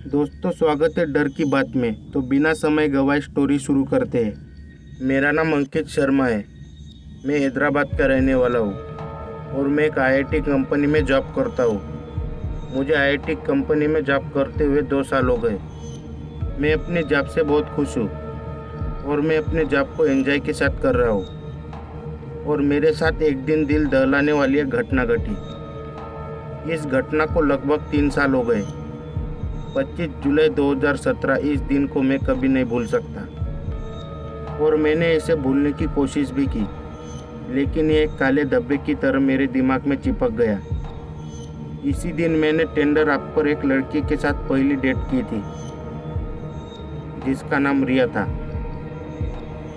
दोस्तों, स्वागत है डर की बात में। तो बिना समय गवाए स्टोरी शुरू करते हैं। मेरा नाम अंकित शर्मा है। मैं हैदराबाद का रहने वाला हूँ और मैं एक आईआईटी कंपनी में जॉब करता हूँ। मुझे आईआईटी कंपनी में जॉब करते हुए 2 साल हो गए। मैं अपनी जॉब से बहुत खुश हूँ और मैं अपने जॉब को एंजॉय के साथ कर रहा हूँ। और मेरे साथ एक दिन दिल दहलाने वाली एक घटना घटी। इस घटना को लगभग 3 साल हो गए। 25 जुलाई 2017 इस दिन को मैं कभी नहीं भूल सकता और मैंने इसे भूलने की कोशिश भी की, लेकिन ये एक काले धब्बे की तरह मेरे दिमाग में चिपक गया। इसी दिन मैंने टेंडर ऐप पर एक लड़की के साथ पहली डेट की थी, जिसका नाम रिया था।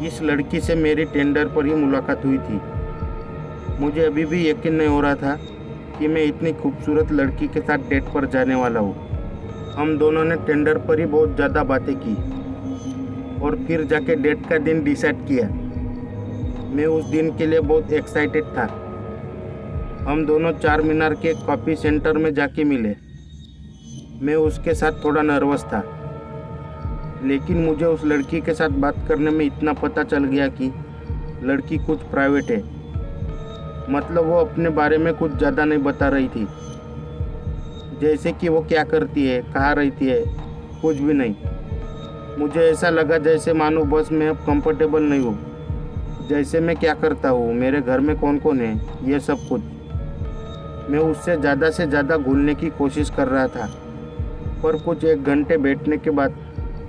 इस लड़की से मेरी टेंडर पर ही मुलाकात हुई थी। मुझे अभी भी यकीन नहीं हो रहा था कि मैं इतनी खूबसूरत लड़की के साथ डेट पर जाने वाला हूँ। हम दोनों ने टेंडर पर ही बहुत ज़्यादा बातें की और फिर जाके डेट का दिन डिसाइड किया। मैं उस दिन के लिए बहुत एक्साइटेड था। हम दोनों चार मीनार के कॉफ़ी सेंटर में जाके मिले। मैं उसके साथ थोड़ा नर्वस था, लेकिन मुझे उस लड़की के साथ बात करने में इतना पता चल गया कि लड़की कुछ प्राइवेट है। मतलब वो अपने बारे में कुछ ज़्यादा नहीं बता रही थी, जैसे कि वो क्या करती है, कहाँ रहती है, कुछ भी नहीं। मुझे ऐसा लगा जैसे मानो बस मैं अब कंफर्टेबल नहीं हूँ, जैसे मैं क्या करता हूँ, मेरे घर में कौन कौन है, ये सब कुछ। मैं उससे ज़्यादा घुलने की कोशिश कर रहा था, पर कुछ 1 घंटे बैठने के बाद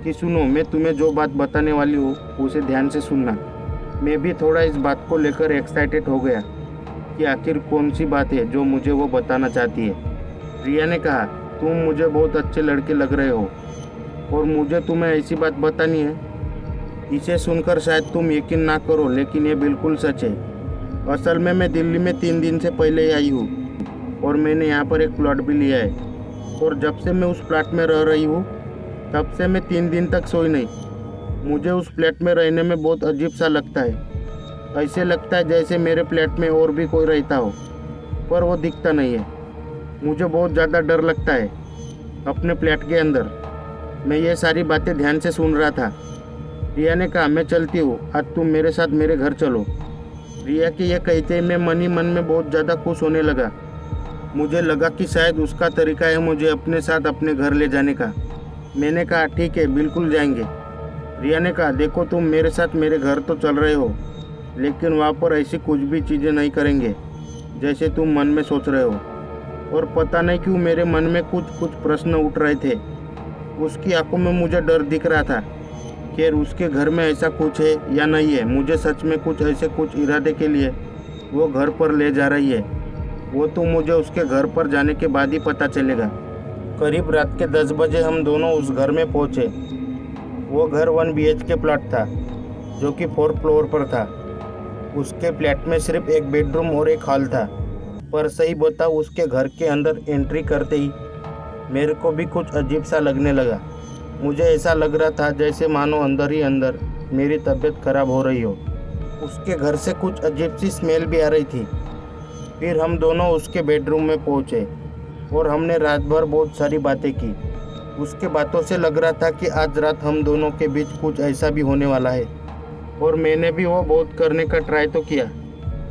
कि सुनो, मैं तुम्हें जो बात बताने वाली हूँ उसे ध्यान से सुनना। मैं भी थोड़ा इस बात को लेकर एक्साइटेड हो गया कि आखिर कौन सी बात है जो मुझे वो बताना चाहती है। रिया ने कहा, तुम मुझे बहुत अच्छे लड़के लग रहे हो और मुझे तुम्हें ऐसी बात बतानी है। इसे सुनकर शायद तुम यकीन ना करो, लेकिन ये बिल्कुल सच है। असल में मैं दिल्ली में 3 दिन से पहले ही आई हूँ और मैंने यहाँ पर एक प्लॉट भी लिया है। और जब से मैं उस प्लॉट में रह रही हूँ, तब से मैं 3 दिन तक सोई नहीं। मुझे उस फ्लैट में रहने में बहुत अजीब सा लगता है। ऐसे लगता है जैसे मेरे फ्लैट में और भी कोई रहता हो, पर वो दिखता नहीं है। मुझे बहुत ज़्यादा डर लगता है अपने फ्लैट के अंदर। मैं ये सारी बातें ध्यान से सुन रहा था। रिया ने कहा, मैं चलती हूँ, आज तुम मेरे साथ मेरे घर चलो। रिया के ये कहते ही मैं मन ही मन में बहुत ज़्यादा खुश होने लगा। मुझे लगा कि शायद उसका तरीका है मुझे अपने साथ अपने घर ले जाने का। मैंने कहा, ठीक है, बिल्कुल जाएंगे। रिया ने कहा, देखो, तुम मेरे साथ मेरे घर तो चल रहे हो, लेकिन वहाँ पर ऐसी कुछ भी चीज़ें नहीं करेंगे जैसे तुम मन में सोच रहे हो। और पता नहीं क्यों मेरे मन में कुछ प्रश्न उठ रहे थे। उसकी आंखों में मुझे डर दिख रहा था। खैर, उसके घर में ऐसा कुछ है या नहीं है, मुझे सच में कुछ इरादे के लिए वो घर पर ले जा रही है, वो तो मुझे उसके घर पर जाने के बाद ही पता चलेगा। करीब रात के 10 बजे हम दोनों उस घर में पहुंचे। वो घर 1 BHK प्लॉट था, जो कि 4th फ्लोर पर था। उसके फ्लैट में सिर्फ एक बेडरूम और एक हॉल था। पर सही बताऊं, उसके घर के अंदर एंट्री करते ही मेरे को भी कुछ अजीब सा लगने लगा। मुझे ऐसा लग रहा था जैसे मानो अंदर ही अंदर मेरी तबीयत खराब हो रही हो। उसके घर से कुछ अजीब सी स्मेल भी आ रही थी। फिर हम दोनों उसके बेडरूम में पहुंचे और हमने रात भर बहुत सारी बातें की। उसके बातों से लग रहा था कि आज रात हम दोनों के बीच कुछ ऐसा भी होने वाला है। और मैंने भी वो बहुत करने का ट्राई तो किया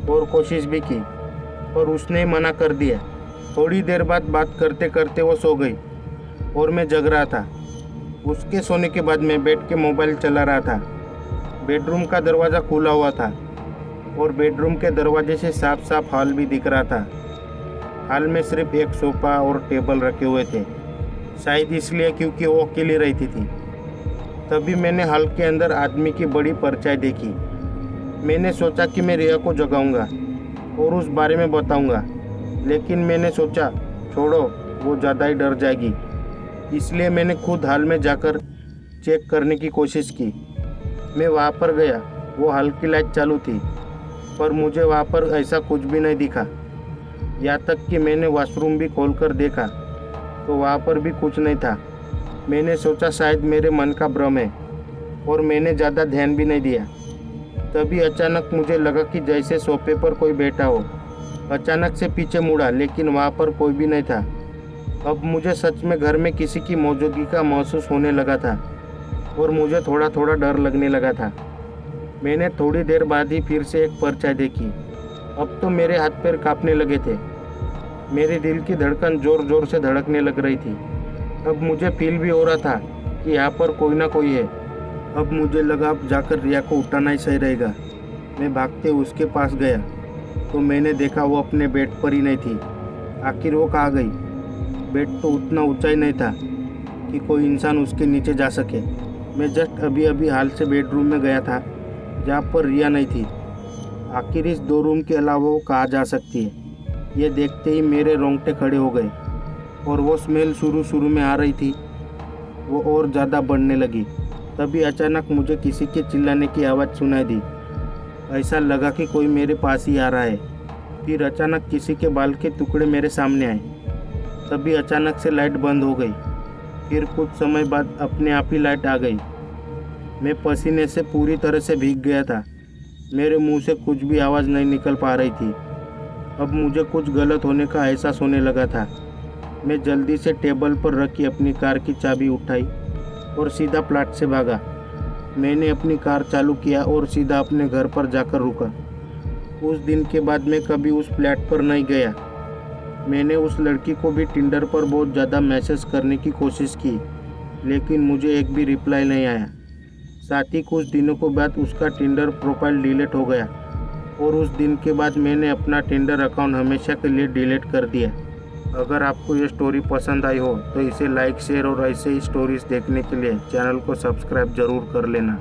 और कोशिश भी की, पर उसने मना कर दिया। थोड़ी देर बाद बात करते करते वो सो गई और मैं जग रहा था। उसके सोने के बाद मैं बैठ के मोबाइल चला रहा था। बेडरूम का दरवाज़ा खुला हुआ था और बेडरूम के दरवाजे से साफ साफ हॉल भी दिख रहा था। हॉल में सिर्फ एक सोफ़ा और टेबल रखे हुए थे, शायद इसलिए क्योंकि वो अकेली रहती थी। तभी मैंने हॉल के अंदर आदमी की बड़ी परछाई देखी। मैंने सोचा कि मैं रिया को जगाऊंगा और उस बारे में बताऊंगा, लेकिन मैंने सोचा छोड़ो, वो ज़्यादा ही डर जाएगी। इसलिए मैंने खुद हॉल में जाकर चेक करने की कोशिश की। मैं वहाँ पर गया। वो हॉल की लाइट चालू थी, पर मुझे वहाँ पर ऐसा कुछ भी नहीं दिखा। यहाँ तक कि मैंने वॉशरूम भी खोलकर देखा तो वहाँ पर भी कुछ नहीं था। मैंने सोचा शायद मेरे मन का भ्रम है और मैंने ज़्यादा ध्यान भी नहीं दिया। तभी अचानक मुझे लगा कि जैसे सोफे पर कोई बैठा हो। अचानक से पीछे मुड़ा, लेकिन वहाँ पर कोई भी नहीं था। अब मुझे सच में घर में किसी की मौजूदगी का महसूस होने लगा था और मुझे थोड़ा थोड़ा डर लगने लगा था। मैंने थोड़ी देर बाद ही फिर से एक परछाई देखी। अब तो मेरे हाथ पैर कांपने लगे थे। मेरे दिल की धड़कन ज़ोर ज़ोर से धड़कने लग रही थी। अब मुझे फील भी हो रहा था कि यहाँ पर कोई ना कोई है। अब मुझे लगा अब जाकर रिया को उठाना ही सही रहेगा। मैं भागते उसके पास गया तो मैंने देखा वो अपने बेड पर ही नहीं थी। आखिर वो कहाँ गई? बेड तो उतना ऊंचा ही नहीं था कि कोई इंसान उसके नीचे जा सके। मैं जस्ट अभी अभी हाल से बेडरूम में गया था जहाँ पर रिया नहीं थी। आखिर इस 2 रूम के अलावा वो कहाँ जा सकती है? ये देखते ही मेरे रोंगटे खड़े हो गए और वो स्मेल शुरू में आ रही थी वो और ज़्यादा बढ़ने लगी। तभी अचानक मुझे किसी के चिल्लाने की आवाज़ सुनाई दी। ऐसा लगा कि कोई मेरे पास ही आ रहा है। फिर अचानक किसी के बाल के टुकड़े मेरे सामने आए। तभी अचानक से लाइट बंद हो गई। फिर कुछ समय बाद अपने आप ही लाइट आ गई। मैं पसीने से पूरी तरह से भीग गया था। मेरे मुंह से कुछ भी आवाज़ नहीं निकल पा रही थी। अब मुझे कुछ गलत होने का एहसास होने लगा था। मैं जल्दी से टेबल पर रखी अपनी कार की चाबी उठाई और सीधा प्लाट से भागा। मैंने अपनी कार चालू किया और सीधा अपने घर पर जाकर रुका। उस दिन के बाद मैं कभी उस फ्लैट पर नहीं गया। मैंने उस लड़की को भी टिंडर पर बहुत ज़्यादा मैसेज करने की कोशिश की, लेकिन मुझे एक भी रिप्लाई नहीं आया। साथ ही कुछ दिनों के बाद उसका टिंडर प्रोफाइल डिलीट हो गया और उस दिन के बाद मैंने अपना टिंडर अकाउंट हमेशा के लिए डिलीट कर दिया। अगर आपको ये स्टोरी पसंद आई हो तो इसे लाइक, शेयर और ऐसे ही स्टोरीज देखने के लिए चैनल को सब्सक्राइब ज़रूर कर लेना।